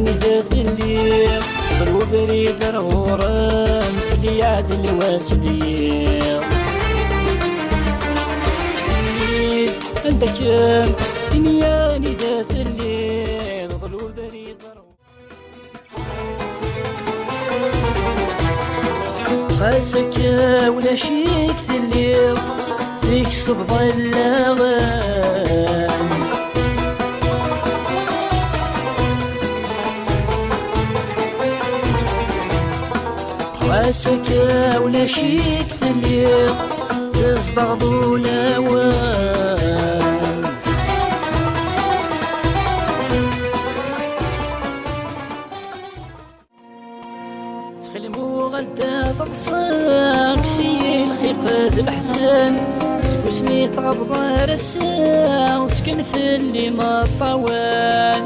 ذات الليل ضرو بريد رغوران في الياد الواسليل عندك دنياني ذات الليل ضرو بريد قاسك ولا شيك الليل فيك صبض اللغان قاسك ولا شيك الليل تصدغ ضولوان تخلمو غدا تقصاك سي الخيقة الحسن سكو سميت غبضة رسال سكن في اللي ما طوال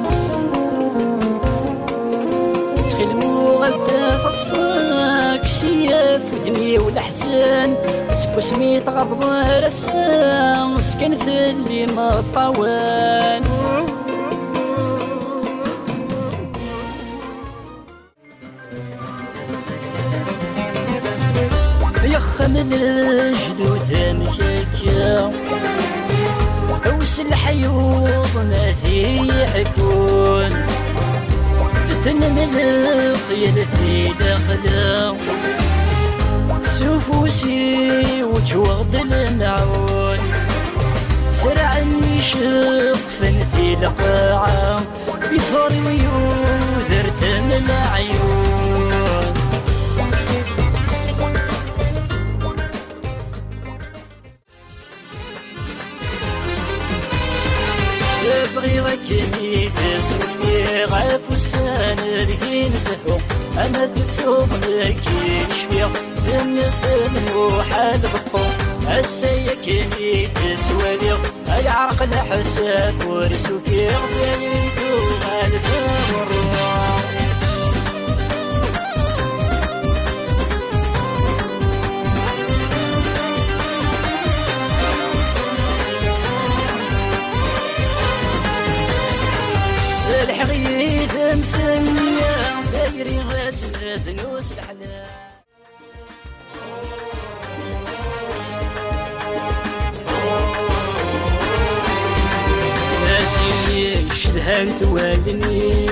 تخلمو غدا تقصاك سي فدني والحسن سكو سميت غبضة رسال سكن في اللي ما طوال يخمل الجدود مكاكا اوس الحيوض نادي يحكون فتن من الخيل في داخله سوفوسي وجوغد المعون سرعني شقفن في القاعة بصاري ويوذر دم العيون بغي غكني تسوي غاف وسان لكي نزهو انا تتوب لكي نشفيع دمي وحال بطو هسا كني تتوالي العرق الحساب ورسو في غدايتو غالب الروح الحغيث مسنية دايري غاتل ذنوس الحلال ياسين شدهان توالني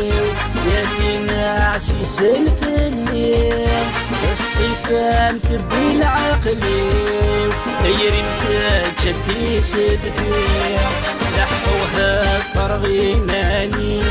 ياسين عسيس الفني الصيفان تبي العقلي دايري متجدي سدبي لحوها طرغي ماني